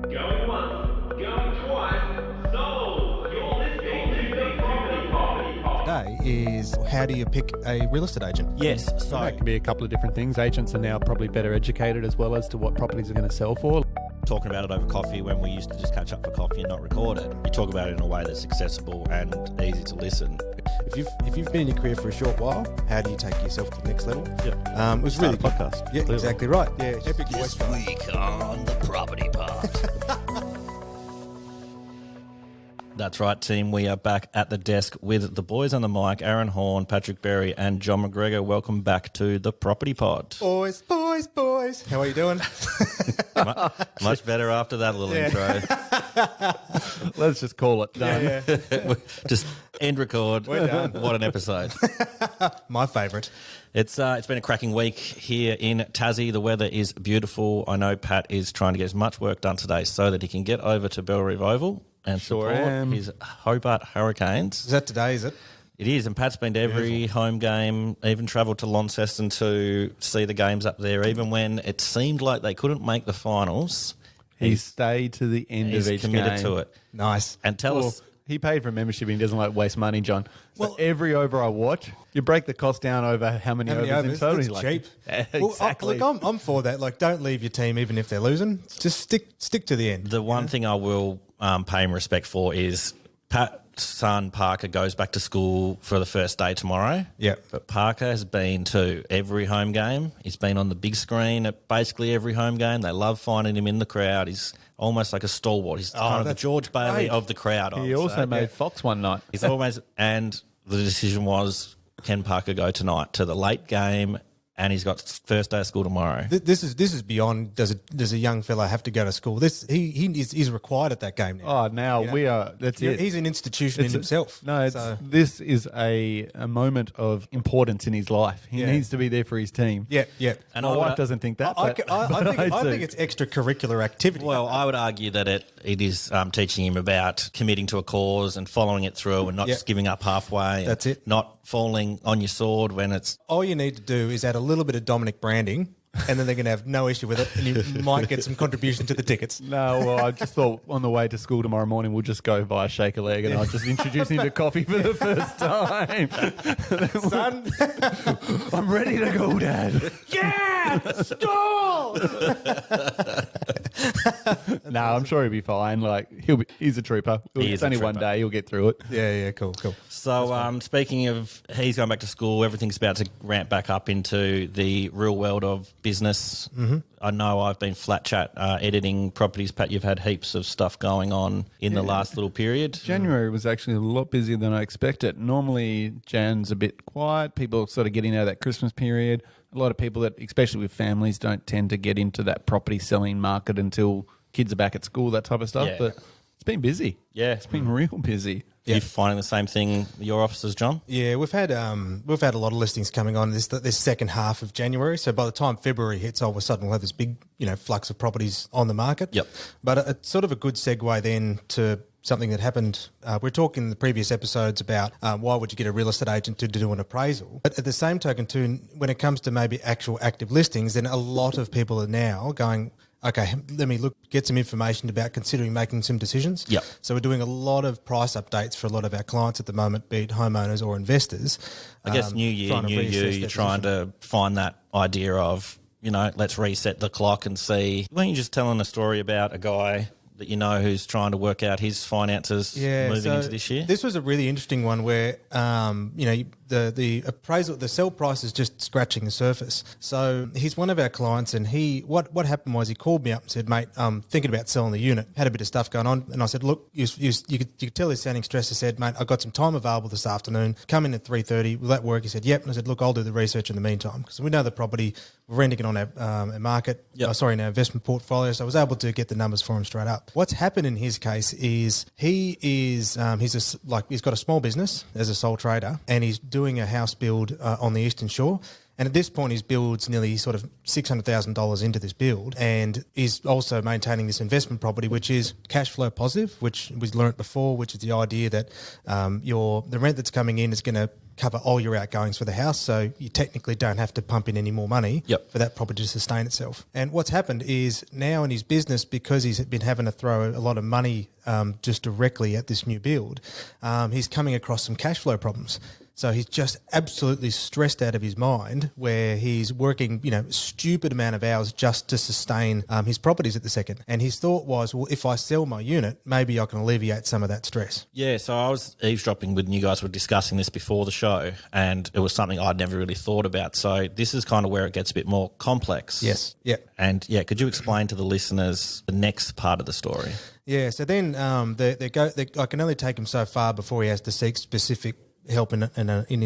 Going once, going twice, sold. You're listening to the Property Pod. Today is how do you pick a real estate agent? Yes, so That can be a couple of different things. Agents are now probably better educated as well as to what properties are going to sell for. talking about it over coffee when we used to just catch up for coffee and not record it. You talk about it in a way that's accessible and easy to listen. If you've been in your career for a short while, how do you take yourself to the next level? Yeah. It was Start really a podcast. Yeah, Clearly. exactly right. Yeah, epic This voice. week on the Property Pod. That's right, team. We are back at the desk with the boys on the mic, Aaron Horn, Patrick Berry and John McGregor. Welcome back to the Property Pod. Boys. How are you doing? Much better after that little intro. Let's just call it done. Yeah. Just end record. We're done. What an episode. My favourite. It's been a cracking week here in Tassie. The weather is beautiful. I know Pat is trying to get as much work done today so that he can get over to Bellerive Oval and Sure support am. his Hobart Hurricanes. Is that today, is it? It is, and Pat's been to every home game, even travelled to Launceston to see the games up there, even when it seemed like they couldn't make the finals. He stayed to the end He's of each committed game. to it. Nice. And tell Well, us... he paid for a membership and he doesn't like waste money, John. So Well- every over I watch, you break the cost down over how many overs in total. That's He's like, cheap. Yeah, Well, exactly. look, I'm for that. Like, don't leave your team even if they're losing. Just stick to the end. The one thing I will pay him respect for is Pat's son Parker goes back to school for the first day tomorrow. Yeah. But Parker has been to every home game. He's been on the big screen at basically every home game. They love finding him in the crowd. He's almost like a stalwart. He's kind of the that's George Bailey great. of the crowd. I He would also say. made Fox one night. He's always, and the decision was, can Parker go tonight to the late game? And he's got first day of school tomorrow. This is beyond. Does a young fella have to go to school? He's required at that game now. Oh, now we are. That's it. He's an institution in himself. No, this is a moment of importance in his life. He Yeah. needs to be there for his team. Yeah. And My I wife would- doesn't think that. I but I do. think it's extracurricular activity. Well, I would argue that it is teaching him about committing to a cause and following it through and not Yeah. just giving up halfway. That's it. Not falling on your sword when it's... all you need to do is add a little bit of Dominic branding, and then they're going to have no issue with it, and you might get some contribution to the tickets. No, well, I just thought on the way to school tomorrow morning we'll just go via Shake a Leg and I'll just introduce him to coffee for the first time. Son, I'm ready to go, Dad. yeah, stall. No, I'm sure he'll be fine. Like he's a trooper. He is It's a only one trooper. day. He'll get through it. Yeah, cool. So speaking of he's going back to school, everything's about to ramp back up into the real world of business. Mm-hmm. I know I've been flat chat editing properties. Pat, you've had heaps of stuff going on in the last little period. January was actually a lot busier than I expected. Normally, Jan's a bit quiet. People sort of getting out of that Christmas period. A lot of people that, especially with families, don't tend to get into that property selling market until kids are back at school, that type of stuff. Yeah. But it's been busy. Yeah. It's been real busy. You finding the same thing with your offices, John? Yeah, we've had a lot of listings coming on this second half of January. So by the time February hits, all of a sudden we'll have this big flux of properties on the market. Yep. But it's sort of a good segue then to something that happened. We're talking in the previous episodes about why would you get a real estate agent to do an appraisal. But at the same token too, when it comes to maybe actual active listings, then a lot of people are now going, okay, let me get some information about considering making some decisions. Yep. So we're doing a lot of price updates for a lot of our clients at the moment, be it homeowners or investors. I guess new year, trying to new you, reassess you're their trying to find that idea of, let's reset the clock and see. Weren't you just telling a story about a guy that you know who's trying to work out his finances moving into this year? This was a really interesting one where, the appraisal, the sell price is just scratching the surface. So he's one of our clients, and what happened was he called me up and said, mate, I'm thinking about selling the unit. Had a bit of stuff going on, and I said, look, you could tell he's sounding stressed. I said, mate, I've got some time available this afternoon. Come in at 3:30. Will that work? He said, yep. And I said, look, I'll do the research in the meantime because we know the property. We're renting it on our market. Yep. In our investment portfolio. So I was able to get the numbers for him straight up. What's happened in his case is he's got a small business as a sole trader, and he's doing a house build on the Eastern Shore. And at this point, his build's nearly sort of $600,000 into this build, and he's also maintaining this investment property, which is cash flow positive, which was learnt before, which is the idea that the rent that's coming in is going to cover all your outgoings for the house, so you technically don't have to pump in any more money Yep. for that property to sustain itself. And what's happened is now in his business, because he's been having to throw a lot of money just directly at this new build, he's coming across some cash flow problems. So he's just absolutely stressed out of his mind, where he's working, stupid amount of hours just to sustain his properties at the second. And his thought was, well, if I sell my unit, maybe I can alleviate some of that stress. Yeah, so I was eavesdropping when you guys were discussing this before the show, and it was something I'd never really thought about. So this is kind of where it gets a bit more complex. Yes. Yeah. And could you explain to the listeners the next part of the story? Yeah. So then I can only take him so far before he has to seek specific help in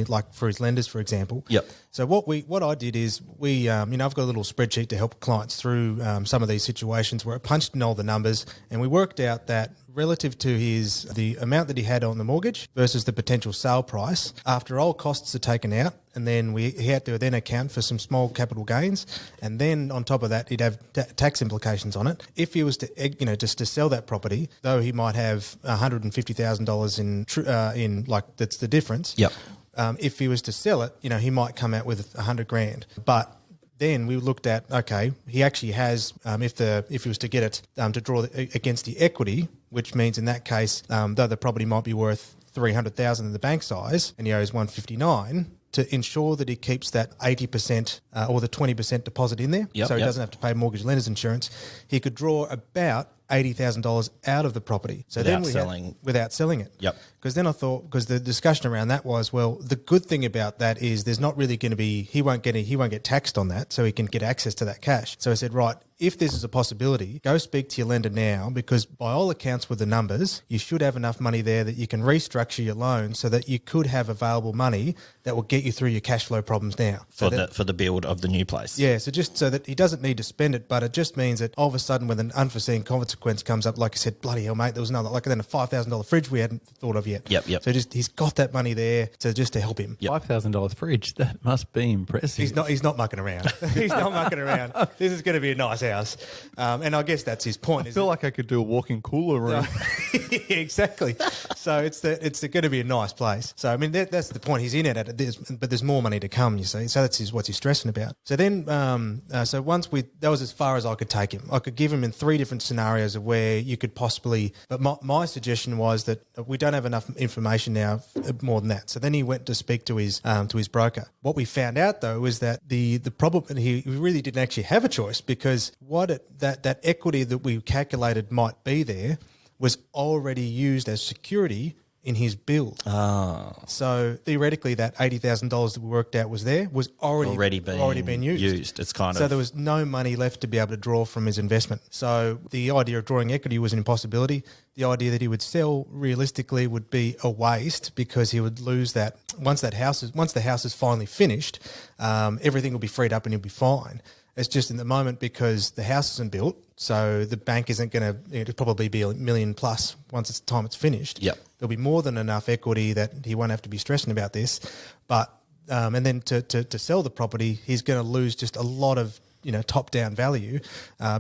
like for his lenders, for example. Yep. So what I did is I've got a little spreadsheet to help clients through some of these situations where I punched in all the numbers, and we worked out that relative to the amount that he had on the mortgage versus the potential sale price, after all costs are taken out, and then he had to then account for some small capital gains, and then on top of that he'd have tax implications on it. If he was to just to sell that property, though he might have $150,000 in like that's the difference. Yep. If he was to sell it, he might come out with $100,000, but then we looked at, okay, he actually has, if he was to get it to draw against the equity, which means in that case, though the property might be worth $300,000 in the bank size and he owes $159,000, to ensure that he keeps that 80% or the 20% deposit in there, so he doesn't have to pay mortgage lender's insurance, he could draw about $80,000 out of the property. So without selling it. Yep. Because then I thought, because the discussion around that was, well, the good thing about that is there's not really going to be, he won't get taxed on that, so he can get access to that cash. So I said, right, if this is a possibility, go speak to your lender now, because by all accounts with the numbers, you should have enough money there that you can restructure your loan so that you could have available money that will get you through your cash flow problems now. For the build of the new place. Yeah, so just so that he doesn't need to spend it, but it just means that all of a sudden when an unforeseen consequence comes up, like I said, bloody hell, mate, there was another, like then a $5,000 fridge we hadn't thought of yet. Yep. So he's got that money there to help him. Yep. $5,000 fridge, that must be impressive. He's not mucking around. He's not mucking around. This is going to be a nice house. And I guess that's his point. I feel like I could do a walk-in cooler room. Yeah, exactly. So it's going to be a nice place. So I mean that's the point. He's in it but there's more money to come. You see, so that's what he's stressing about. So then, that was as far as I could take him. I could give him in 3 different scenarios of where you could possibly. But my suggestion was that we don't have enough information now more than that. So then he went to speak to his broker. What we found out though was that the problem he really didn't actually have a choice, because that equity that we calculated might be there was already used as security in his build. So theoretically, that $80,000 that we worked out was already been used. It's kind of, so there was no money left to be able to draw from his investment. So the idea of drawing equity was an impossibility. The idea that he would sell realistically would be a waste, because he would lose that once the house is finally finished. Everything will be freed up and he'll be fine. It's just in the moment, because the house isn't built, so the bank isn't going to. It'll probably be $1 million plus once it's finished. Yep. There'll be more than enough equity that he won't have to be stressing about this. But and then to sell the property, he's going to lose just a lot of top down value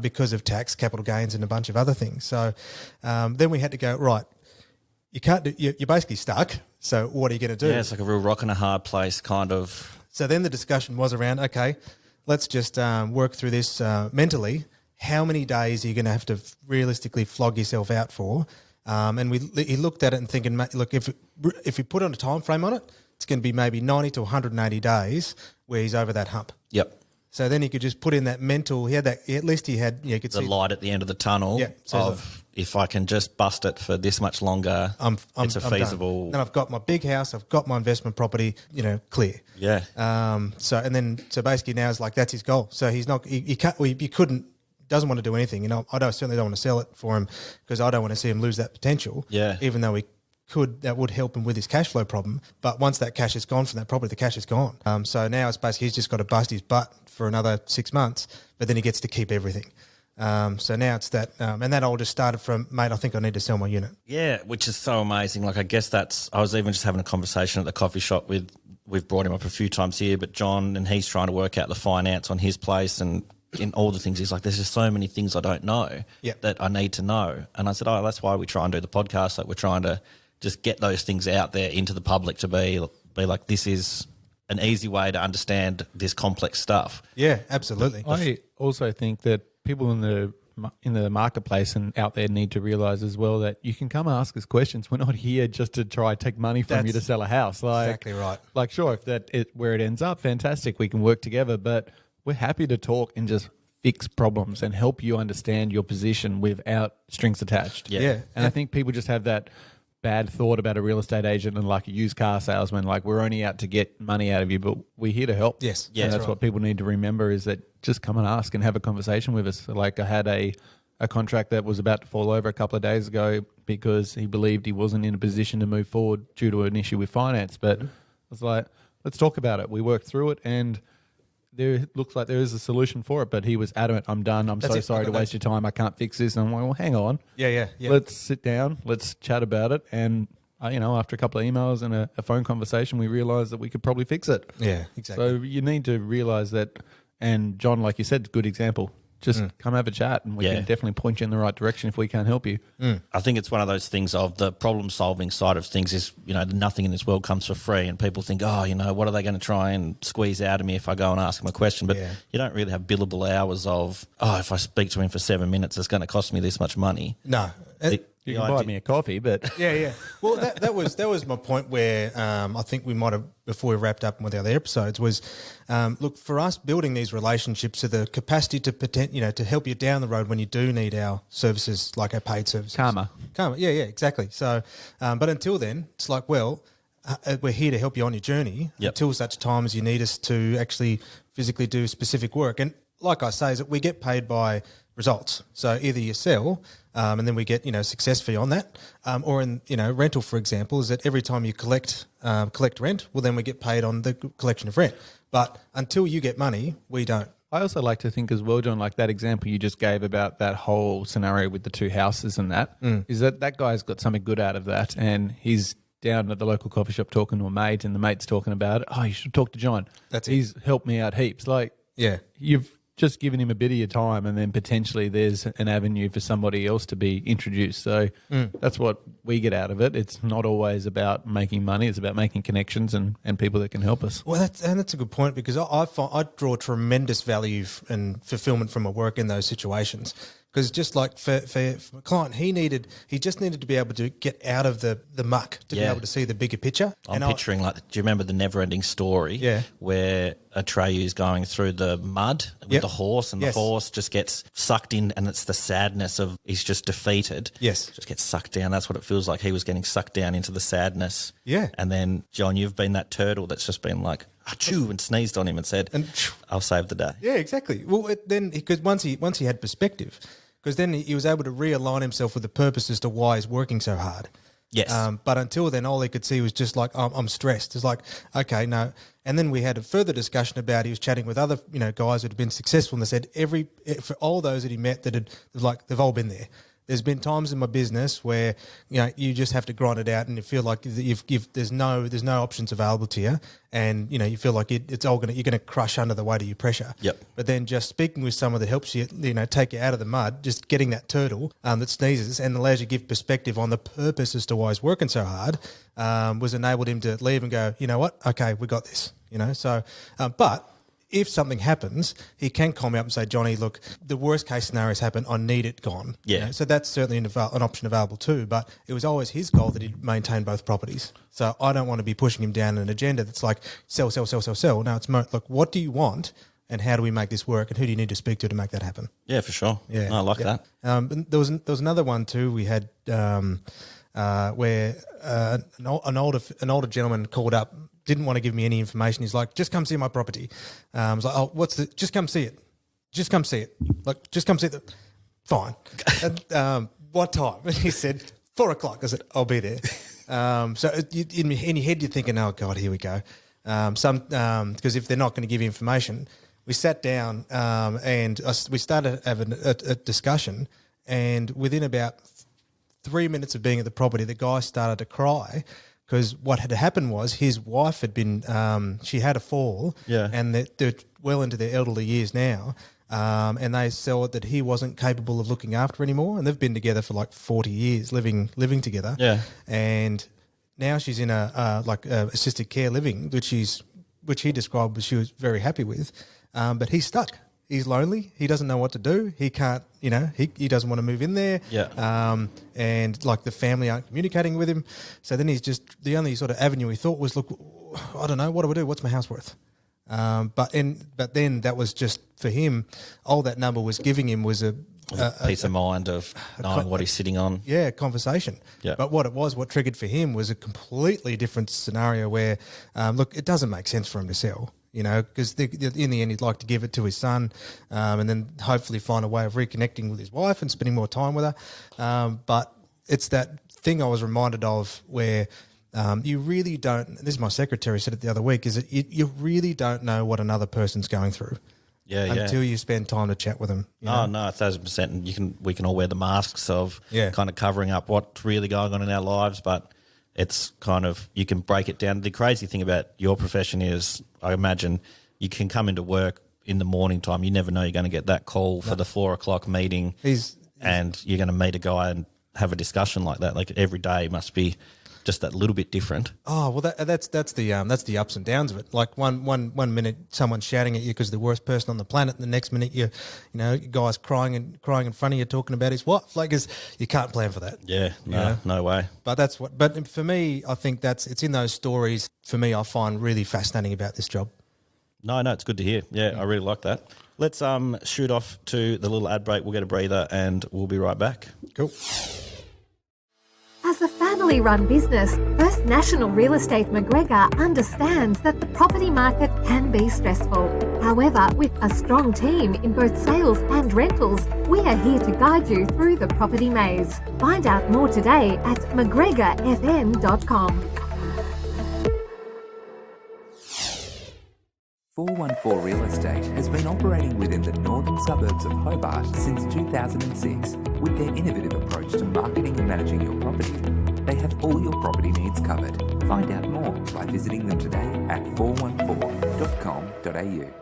because of tax, capital gains, and a bunch of other things. So then we had to go, right. You can't. You're basically stuck. So what are you going to do? Yeah, it's like a real rock and a hard place kind of. So then the discussion was around, okay, let's just work through this mentally. How many days are you going to have to realistically flog yourself out for? And he looked at it and thinking, look, if we put on a time frame on it, it's going to be maybe 90 to 180 days where he's over that hump. Yep. So then he could just put in that mental. He had that. At least he had. You could the see light at the end of the tunnel. Yeah, so if I can just bust it for this much longer, it's a feasible. Then I've got my big house. I've got my investment property. Clear. Yeah. So basically now it's like that's his goal. So he's not. He can't. He couldn't. Doesn't want to do anything. Certainly don't want to sell it for him, because I don't want to see him lose that potential. Yeah. Even though that would help him with his cash flow problem. But once that cash is gone from that property, the cash is gone. So now it's basically he's just got to bust his butt for another 6 months, but then he gets to keep everything. So now it's that, and that all just started from, mate, I think I need to sell my unit. Yeah, which is so amazing. Like, I guess I was even just having a conversation at the coffee shop we've brought him up a few times here, but John, and he's trying to work out the finance on his place and in all the things. He's like, there's just so many things I don't know that I need to know. And I said, that's why we try and do the podcast. Like, we're trying to just get those things out there into the public to be, be like, this is an easy way to understand this complex stuff. Yeah, absolutely. I also think that people in the marketplace and out there need to realize as well that you can come and ask us questions. We're not here just to try take money from you to That's sell a house. Like, exactly right. Like, sure, if where it ends up, fantastic, we can work together. But we're happy to talk and just fix problems and help you understand your position without strings attached. Yeah. And I think people just have that bad thought about a real estate agent and like a used car salesman, like we're only out to get money out of you, but we're here to help. Yes. Yeah, And that's right. what people need to remember is that just come and ask and have a conversation with us. Like I had a contract that was about to fall over a couple of days ago because he believed he wasn't in a position to move forward due to an issue with finance. But I was like, let's talk about it. We worked through it and there looks like there is a solution for it, but he was adamant, I'm done. I'm That's so it. sorry to waste your time. I can't fix this. And I'm like, well, hang on. Yeah. Let's sit down. Let's chat about it. And, after a couple of emails and a phone conversation, we realized that we could probably fix it. Yeah, exactly. So you need to realize that. And John, like you said, good example. Just come have a chat and we Yeah. can definitely point you in the right direction if we can't help you. I think it's one of those things of the problem solving side of things is, nothing in this world comes for free, and people think, what are they going to try and squeeze out of me if I go and ask them a question? But Yeah. you don't really have billable hours of, if I speak to him for 7 minutes, it's going to cost me this much money. No. You The can buy idea- me a coffee, but Yeah. Well, that was my point where I think we might have, before we wrapped up with the other episodes, was look, for us building these relationships to the capacity to help you down the road when you do need our services, like our paid services. Karma. Yeah, exactly. So, but until then, it's like, well, we're here to help you on your journey until such time as you need us to actually physically do specific work. And like I say, is that we get paid by results. So either you sell, and then we get success fee on that, or in rental, for example, is that every time you collect rent, well then we get paid on the collection of rent. But until you get money, we don't. I also like to think as well, John, like that example you just gave about that whole scenario with the two houses and that, is that guy's got something good out of that and he's down at the local coffee shop talking to a mate and the mate's talking about it. Oh, you should talk to John. That's it. He's helped me out heaps. Like, Yeah. you've just given him a bit of your time and then potentially there's an avenue for somebody else to be introduced. So that's what we get out of it. It's not always about making money. It's about making connections and people that can help us. Well, that's a good point because I find I draw tremendous value and fulfillment from my work in those situations. Because just like for a client, he just needed to be able to get out of the muck to be Yeah. able to see the bigger picture. I'm And picturing do you remember the Never-Ending Story? Yeah. Where Atreyu's going through the mud with Yep. the horse, and Yes. the horse just gets sucked in, and it's the sadness of he's just defeated. Yes. Just gets sucked down. That's what it feels like. He was getting sucked down into the sadness. Yeah. And then, John, you've been that turtle that's just been like, achoo, and sneezed on him and said, I'll save the day. Yeah, exactly. Well, then because once he had perspective, because then he was able to realign himself with the purpose as to why he's working so hard. Yes. But until then, all he could see was just like, I'm stressed. It's like, okay, no. And then we had a further discussion about he was chatting with other guys who had been successful, and they said for all those that he met that had like they've all been there. There's been times in my business where you just have to grind it out, and you feel like there's no options available to you, and you feel like you're going to crush under the weight of your pressure. Yep. But then just speaking with someone that helps you take you out of the mud, just getting that turtle that sneezes and allows you to give perspective on the purpose as to why he's working so hard, was enabled him to leave and go, you know what, okay, we got this. So but if something happens, he can call me up and say, Johnny, look, the worst case scenarios happen. I need it gone. Yeah. So that's certainly an option available too. But it was always his goal that he'd maintain both properties. So I don't want to be pushing him down an agenda that's like sell. No, it's more like, what do you want and how do we make this work and who do you need to speak to make that happen? Yeah, for sure. Yeah, No, I like that. And there was another one too. We had where an older gentleman called up, didn't want to give me any information. He's like, just come see my property. I was like, oh, just come see it. Just come see it. Like, just come see it. Fine. And, what time? And he said, 4:00. I said, I'll be there. So in your head, you're thinking, oh God, here we go. Because if they're not going to give you information, we sat down and we started having a discussion, and within about 3 minutes of being at the property, the guy started to cry because what had happened was his wife had been, she had a fall, Yeah. and they're well into their elderly years now, and they saw that he wasn't capable of looking after anymore, and they've been together for like 40 years, living together. Yeah. And Now she's in a assisted care living, which he described she was very happy with, but he's stuck. He's lonely. He doesn't know what to do. He can't, he doesn't want to move in there. Yeah. And like the family aren't communicating with him. So then he's just, the only sort of avenue he thought was, look, I don't know, what do I do? What's my house worth? But then that was just for him, all that number was giving him was a peace of mind of knowing what he's sitting on. Yeah, conversation. Yeah. But what triggered for him was a completely different scenario where, look, it doesn't make sense for him to sell, because in the end he'd like to give it to his son and then hopefully find a way of reconnecting with his wife and spending more time with her. But it's that thing I was reminded of where you really don't, this is my secretary said it the other week, is that you really don't know what another person's going through. Yeah, until you spend time to chat with them. Oh, no, 1,000%. And we can all wear the masks of kind of covering up what's really going on in our lives, but it's kind of, you can break it down. The crazy thing about your profession is, I imagine, you can come into work in the morning time. You never know you're going to get that call for the 4 o'clock meeting, and you're going to meet a guy and have a discussion like that. Like every day must be just that little bit different. Oh well, that's the ups and downs of it. Like one minute someone's shouting at you because they're the worst person on the planet, and the next minute your guy's crying in front of you talking about his wife. Like, you can't plan for that. Yeah, no way. But that's what. But for me, I think it's in those stories. For me, I find really fascinating about this job. No, it's good to hear. Yeah, I really like that. Let's shoot off to the little ad break. We'll get a breather, and we'll be right back. Cool. As a family-run business, First National Real Estate McGregor understands that the property market can be stressful. However, with a strong team in both sales and rentals, we are here to guide you through the property maze. Find out more today at mcgregorfm.com. 414 Real Estate has been operating within the northern suburbs of Hobart since 2006 with their innovative approach to marketing and managing your property. They have all your property needs covered. Find out more by visiting them today at 414.com.au.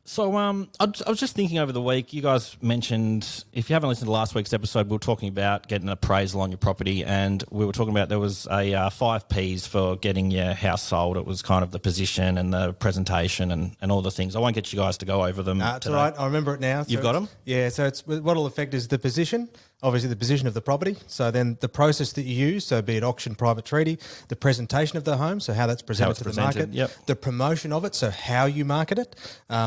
So I was just thinking over the week, you guys mentioned, if you haven't listened to last week's episode, we were talking about getting an appraisal on your property, and we were talking about there was a 5 Ps for getting your house sold. It was kind of the position and the presentation and all the things. I won't get you guys to go over them It's today. all right. I remember it now. You've got them? Yeah, so what will affect is the position, obviously the position of the property. So then the process that you use, so be it auction, private treaty, the presentation of the home, so how that's presented to the market, the promotion of it, so how you market it,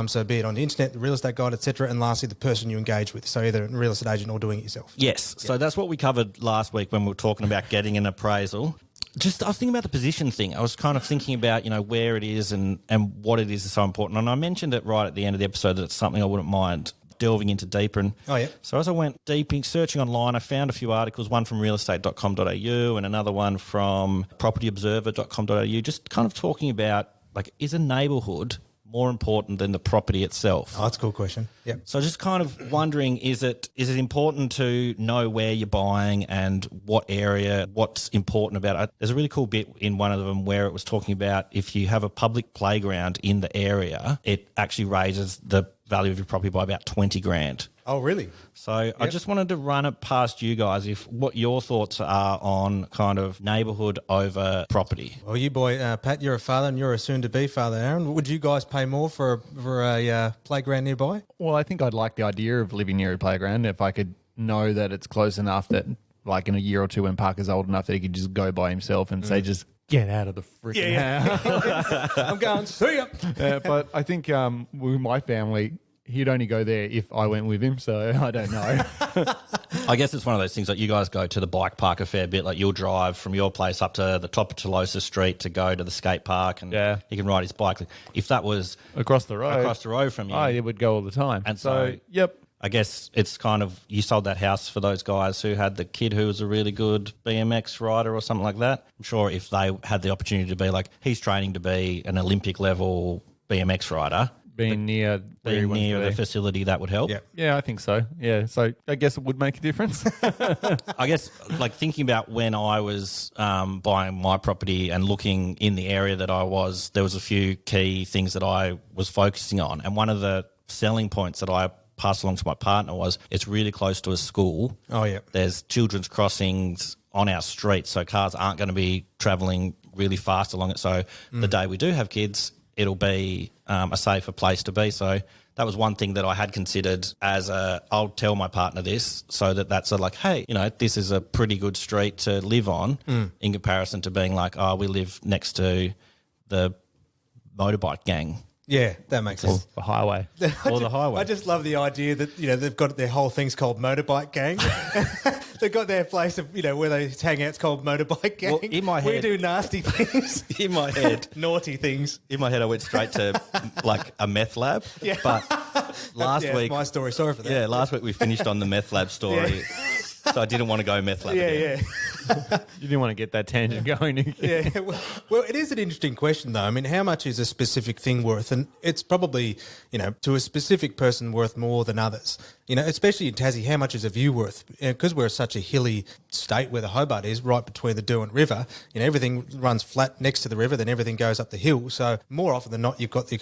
so be it on the internet, the real estate guide, etc., and lastly the person you engage with, so either a real estate agent or doing it yourself. Yes, so that's what we covered last week when we were talking about getting an appraisal. I was thinking about the position thing. I was kind of thinking about, where it is and what it is so important. And I mentioned it right at the end of the episode that it's something I wouldn't mind delving into deeper. And so as I went deep in searching online, I found a few articles, one from realestate.com.au and another one from propertyobserver.com.au, just kind of talking about, like, is a neighbourhood more important than the property itself? Oh, that's a cool question. Yep. So just kind of wondering, is it important to know where you're buying and what area, what's important about it? There's a really cool bit in one of them where it was talking about if you have a public playground in the area, it actually raises the value of your property by about 20 grand. Oh, really? So I just wanted to run it past you guys, what your thoughts are on kind of neighbourhood over property. Well, you boy, Pat, you're a father and you're a soon-to-be father, Aaron. Would you guys pay more for a playground nearby? Well, I think I'd like the idea of living near a playground if I could know that it's close enough that, like, in a year or two when Parker's old enough that he could just go by himself and say, just get out of the freaking house. I'm going, see ya. But I think with my family, he'd only go there if I went with him, so I don't know. I guess it's one of those things, like, you guys go to the bike park a fair bit. Like, you'll drive from your place up to the top of Tolosa Street to go to the skate park, and he can ride his bike. If that was across the road from you, it would go all the time. And so I guess it's kind of, you sold that house for those guys who had the kid who was a really good BMX rider or something like that. I'm sure if they had the opportunity to be like, he's training to be an Olympic level BMX rider, being near the facility, that would help. Yeah, I think so. Yeah, so I guess it would make a difference. I guess, like, thinking about when I was buying my property and looking in the area that I was, there was a few key things that I was focusing on. And one of the selling points that I passed along to my partner was it's really close to a school. Oh, yeah. There's children's crossings on our street, so cars aren't going to be travelling really fast along it. So the day we do have kids, it'll be a safer place to be. So that was one thing that I had considered as I'll tell my partner this so that's like, hey, this is a pretty good street to live on in comparison to being like, oh, we live next to the motorbike gang. Yeah, that makes sense. The highway. Or the highway. I just love the idea that, they've got their whole thing's called Motorbike Gang. They've got their place of, where they hang out, it's called Motorbike Gang. Well, in my we head- do nasty things. In my head, Naughty things. I went straight to like a meth lab. Yeah. But last Yeah, week, my story. Sorry for that. yeah, last week we finished on the meth lab story. So I didn't want to go meth lab again. Yeah. You didn't want to get that tangent going. Yeah. Well, it is an interesting question, though. I mean, how much is a specific thing worth? And it's probably, to a specific person worth more than others. Especially in Tassie, how much is a view worth? Because we're such a hilly state where the Hobart is, right between the Derwent River, everything runs flat next to the river, then everything goes up the hill. So more often than not, you've got the,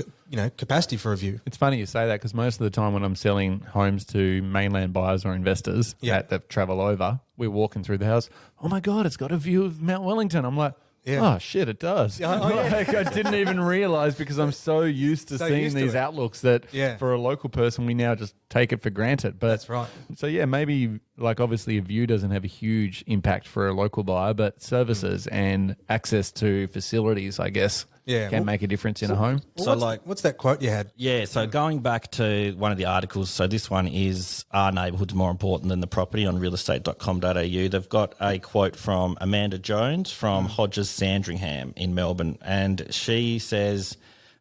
capacity for a view. It's funny you say that because most of the time when I'm selling homes to mainland buyers or investors that travel over, we're walking through the house. Oh my God, it's got a view of Mount Wellington. I'm like, oh shit, it does. Like, I didn't even realise because I'm so used to seeing these outlooks that for a local person we now just take it for granted. But that's right. So maybe like obviously a view doesn't have a huge impact for a local buyer, but services and access to facilities, I guess, can make a difference in a home. Well, what's that quote you had? Yeah, so going back to one of the articles, so this one is Are Neighbourhoods More Important Than the Property on realestate.com.au. They've got a quote from Amanda Jones from Hodges Sandringham in Melbourne, and she says,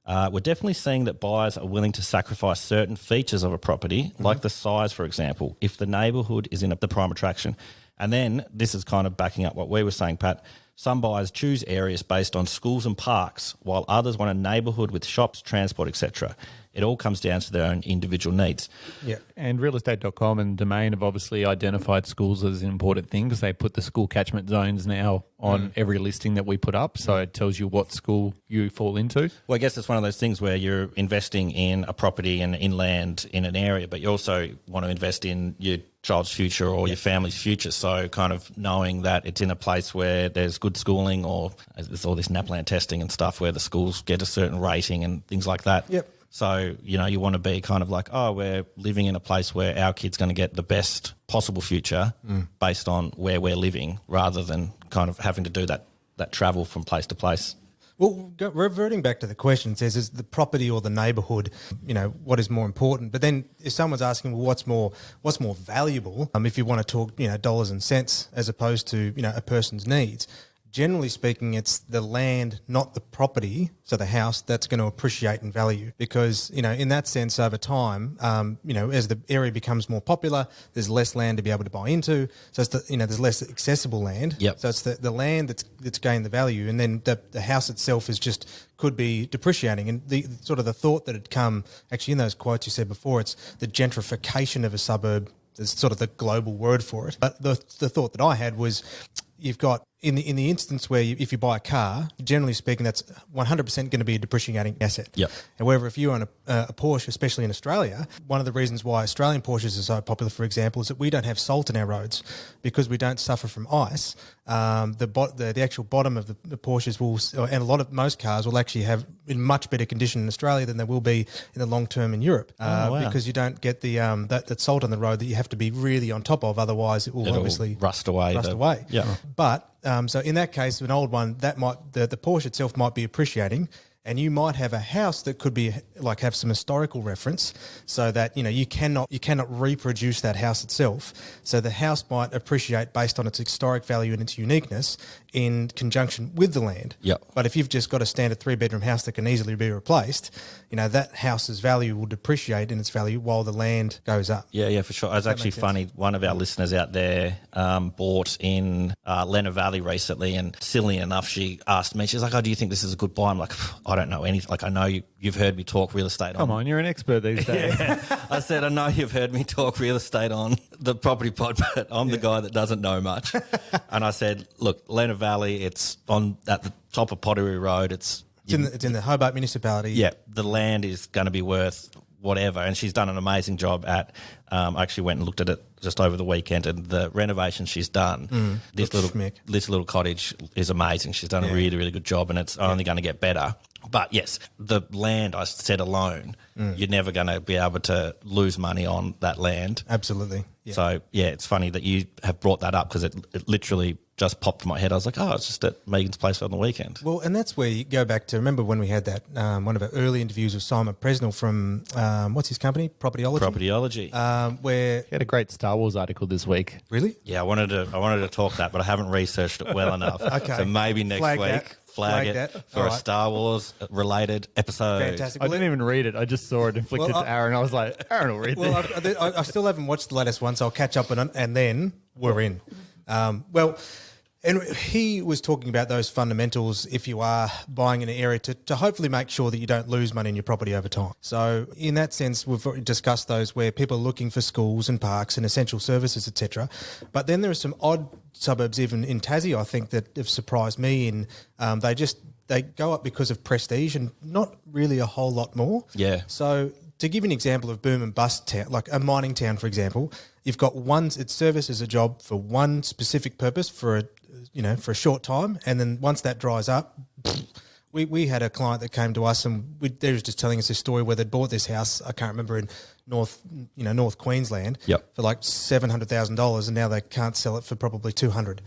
we're definitely seeing that buyers are willing to sacrifice certain features of a property, like the size, for example, if the neighbourhood is in the prime attraction. And then this is kind of backing up what we were saying, Pat. Some buyers choose areas based on schools and parks, while others want a neighbourhood with shops, transport, etc. It all comes down to their own individual needs. Yeah. And realestate.com and Domain have obviously identified schools as an important thing because they put the school catchment zones now on every listing that we put up. So it tells you what school you fall into. Well, I guess it's one of those things where you're investing in a property and inland in an area, but you also want to invest in your child's future or your family's future. So kind of knowing that it's in a place where there's good schooling, or there's all this NAPLAN testing and stuff where the schools get a certain rating and things like that. Yep. So, you want to be kind of like, oh, we're living in a place where our kid's going to get the best possible future based on where we're living, rather than kind of having to do that travel from place to place. Well, reverting back to the question, it says, is the property or the neighbourhood, what is more important? But then if someone's asking, well, what's more valuable, if you want to talk, dollars and cents as opposed to, a person's needs, generally speaking, it's the land, not the property, so the house, that's going to appreciate in value. Because, in that sense, over time, as the area becomes more popular, there's less land to be able to buy into. So it's there's less accessible land. Yep. So it's the land that's gained the value, and then the house itself could be depreciating. And the sort of the thought that had come actually in those quotes you said before, it's the gentrification of a suburb. There's sort of the global word for it. But the thought that I had was, you've got in the instance where if you buy a car, generally speaking, that's 100% going to be a depreciating asset. Yep. However, if you own a Porsche, especially in Australia, one of the reasons why Australian Porsches are so popular, for example, is that we don't have salt in our roads because we don't suffer from ice. The actual bottom of the Porsches and most cars will actually have in much better condition in Australia than they will be in the long term in Europe, because you don't get the that salt on the road that you have to be really on top of, otherwise it'll obviously rust away. Yeah. But so in that case, an old one, that the Porsche itself might be appreciating, and you might have a house that could be have some historical reference, so that you cannot reproduce that house itself. So the house might appreciate based on its historic value and its uniqueness in conjunction with the land. Yep. But if you've just got a standard 3-bedroom house that can easily be replaced, that house's value will depreciate in its value while the land goes up. Yeah, for sure. It was actually funny. One of our listeners out there bought in Leonard Valley recently, and silly enough, she asked me, she's like, oh, do you think this is a good buy? I'm like, I don't know anything. Like, I know you've heard me talk real estate. Come on, you're an expert these days. I said, I know you've heard me talk real estate on the property pod, but I'm the guy that doesn't know much. And I said, look, Leonard Valley, it's at the top of Pottery Road. It's in the Hobart municipality. Yeah, the land is going to be worth whatever. And she's done an amazing job at, I actually went and looked at it just over the weekend, and the renovation she's done, this little cottage is amazing. She's done a really, really good job, and it's only going to get better. But yes, the land I said alone, you're never going to be able to lose money on that land. Absolutely. Yeah. So, yeah, it's funny that you have brought that up because it literally just popped in my head. I was like, oh, it's just at Megan's place on the weekend. Well, and that's where you go back to, remember when we had that, one of our early interviews with Simon Presnell from, what's his company? Propertyology. Where He had a great Star Wars article this week. Really? Yeah, I wanted to talk that, but I haven't researched it well enough. Okay. So maybe next Flag week, that. flag Flag it that. for All a right. Star Wars related episode. Fantastic. I didn't even read it. I just saw it and flicked it to Aaron. I was like, Aaron will read Well, this. I still haven't watched the latest one, so I'll catch up and then we're in. And he was talking about those fundamentals if you are buying in an area to hopefully make sure that you don't lose money in your property over time. So in that sense, we've already discussed those where people are looking for schools and parks and essential services, etc. But then there are some odd suburbs, even in Tassie, I think, that have surprised me. In they go up because of prestige and not really a whole lot more. Yeah. So to give you an example of boom and bust town, like a mining town, for example, you've got it services a job for one specific purpose for a short time, and then once that dries up, we had a client that came to us and they was just telling us this story where they'd bought this house, I can't remember, in North Queensland, for like $700,000, and now they can't sell it for probably $200,000.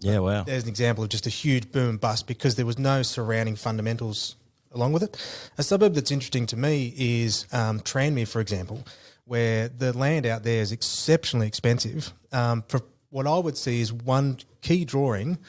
Yeah, wow. There's an example of just a huge boom and bust because there was no surrounding fundamentals along with it. A suburb that's interesting to me is Tranmere, for example, where the land out there is exceptionally expensive. For what I would see is one key drawing,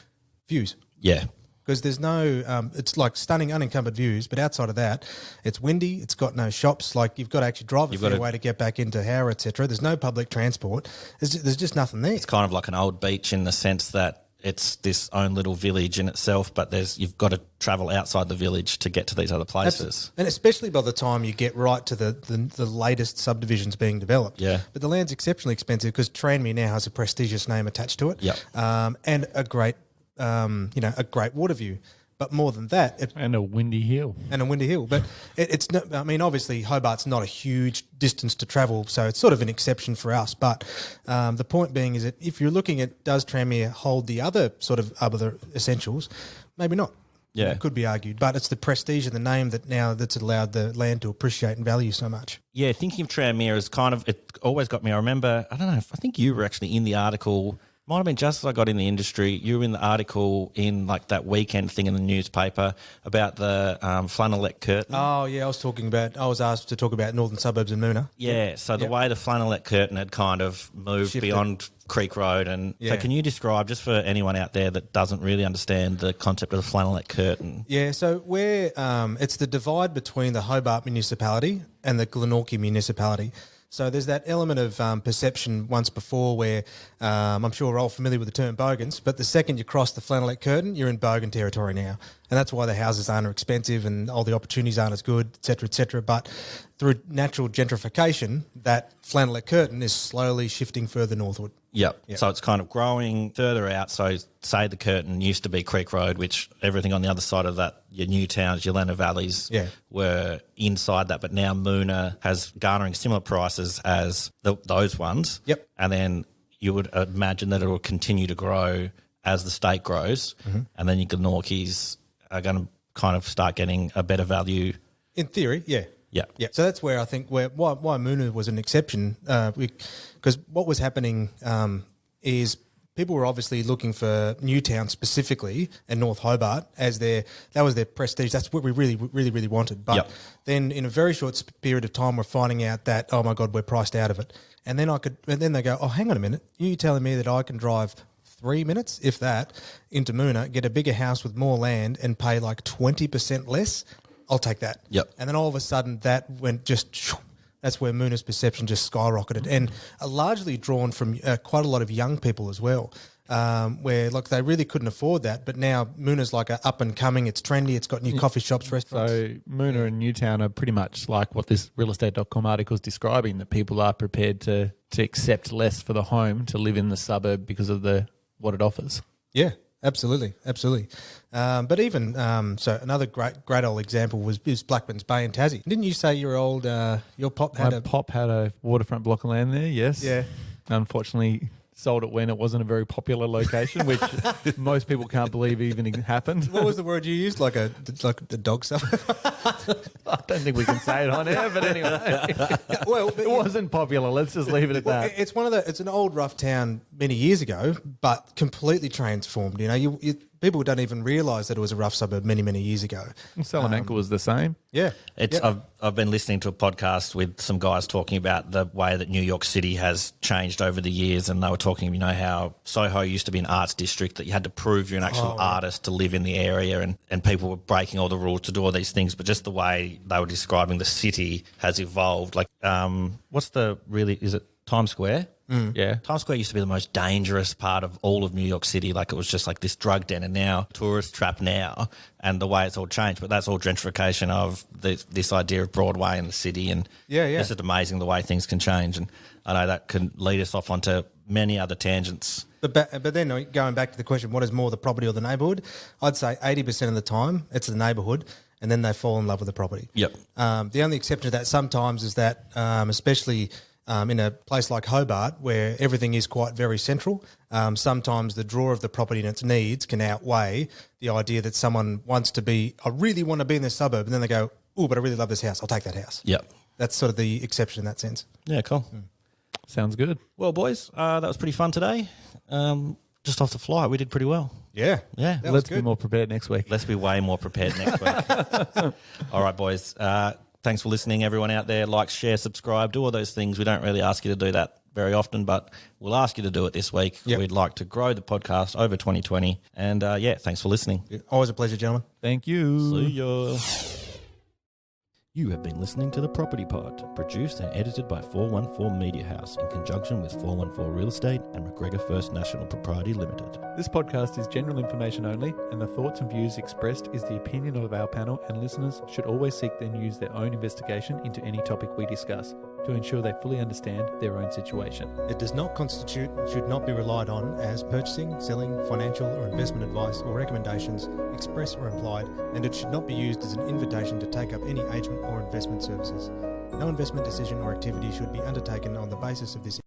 views. Yeah. Because there's no, it's like stunning unencumbered views, but outside of that, it's windy, it's got no shops, like you've got to actually drive a fair way to get back into Howrah, etc. There's no public transport. There's just nothing there. It's kind of like an old beach in the sense that it's this own little village in itself, but you've got to travel outside the village to get to these other places. And especially by the time you get right to the latest subdivisions being developed. Yeah. But the land's exceptionally expensive because Tranmere now has a prestigious name attached to it. Yep. And a great, a great water view. But more than that, And a windy hill. But it's not, I mean, obviously Hobart's not a huge distance to travel, so it's sort of an exception for us. But the point being is that if you're looking at does Tranmere hold the other sort of other essentials, maybe not. Yeah. It could be argued, but it's the prestige and the name that's allowed the land to appreciate and value so much. Yeah, thinking of Tranmere is it always got me. I remember, I think you were actually in the article. Might have been just as I got in the industry. You were in the article in like that weekend thing in the newspaper about the flannelette curtain. Oh, yeah, I was asked to talk about northern suburbs and Moona. Yeah, so the way the flannelette curtain had kind of moved Shifted. beyond Creek Road. And Yeah. so can you describe, just for anyone out there that doesn't really understand the concept of the flannelette curtain? Yeah, so it's the divide between the Hobart municipality and the Glenorchy municipality. So there's that element of perception once before where I'm sure we're all familiar with the term bogans, but the second you cross the flannelette curtain, you're in bogan territory now. And that's why the houses aren't expensive and all the opportunities aren't as good, et cetera, et cetera. But through natural gentrification, that flannelette curtain is slowly shifting further northward. Yep. Yep. So it's kind of growing further out. So say the curtain used to be Creek Road, which everything on the other side of that, your new towns, your Lenna Valleys, were inside that. But now Moona has garnering similar prices as those ones. Yep. And then you would imagine that it will continue to grow as the state grows. Mm-hmm. And then your Glenorchies are going to kind of start getting a better value. In theory, yeah. Yeah. Yeah. So that's where I think why Moona was an exception, because what was happening is people were obviously looking for Newtown specifically and North Hobart that was their prestige. That's what we really, really, really wanted. But then in a very short period of time, we're finding out that, oh my God, we're priced out of it. And then they go, oh, hang on a minute, you telling me that I can drive 3 minutes, if that, into Moona, get a bigger house with more land and pay like 20% less? I'll take that. Yep. And then all of a sudden that went that's where Moona's perception just skyrocketed, and largely drawn from quite a lot of young people as well, where like they really couldn't afford that. But now Moona's like a up and coming, it's trendy, it's got new coffee shops, restaurants. So Moona and Newtown are pretty much like what this realestate.com article is describing, that people are prepared to accept less for the home to live in the suburb because of what it offers. Yeah. Absolutely. But even so, another great old example is Blackman's Bay in Tassie. Didn't you say your pop had My pop had a waterfront block of land there, yes. Yeah. Unfortunately, sold it when it wasn't a very popular location, which most people can't believe even happened. What was the word you used? Like a dog suburb? I don't think we can say it on air, but anyway. Well, it wasn't popular. Let's just leave it at that. It's an old rough town many years ago, but completely transformed. You know, people don't even realise that it was a rough suburb many years ago. Salamanca was the same. Yeah, I've been listening to a podcast with some guys talking about the way that New York City has changed over the years, and they were talking, how Soho used to be an arts district that you had to prove you're an actual artist to live in the area, and people were breaking all the rules to do all these things. But just the way they were describing the city has evolved. Like, is it Times Square? Yeah. Times Square used to be the most dangerous part of all of New York City. Like, it was just like this drug den, and now tourist trap now, and the way it's all changed. But that's all gentrification of this idea of Broadway in the city. And it's just amazing the way things can change. And I know that can lead us off onto many other tangents. But then going back to the question, what is more, the property or the neighbourhood? I'd say 80% of the time it's the neighbourhood, and then they fall in love with the property. Yep. The only exception to that sometimes is that, especially in a place like Hobart, where everything is quite very central, sometimes the draw of the property and its needs can outweigh the idea that someone wants to be, I really want to be in this suburb, and then they go, oh, but I really love this house, I'll take that house. Yep. That's sort of the exception in that sense. Yeah, cool. Sounds good. Well, boys, that was pretty fun today. Just off the flight, we did pretty well. Yeah. Let's be more prepared next week. Let's be way more prepared next week. All right, boys. Thanks for listening, everyone out there. Like, share, subscribe, do all those things. We don't really ask you to do that very often, but we'll ask you to do it this week. Yep. We'd like to grow the podcast over 2020. And, thanks for listening. Always a pleasure, gentlemen. Thank you. See ya. You have been listening to The Property Pod, produced and edited by 414 Media House in conjunction with 414 Real Estate and McGregor First National Propriety Limited. This podcast is general information only, and the thoughts and views expressed is the opinion of our panel, and listeners should always seek and use their own investigation into any topic we discuss to ensure they fully understand their own situation. It does not constitute and should not be relied on as purchasing, selling, financial or investment advice or recommendations, express or implied, and it should not be used as an invitation to take up any agent or investment services. No investment decision or activity should be undertaken on the basis of this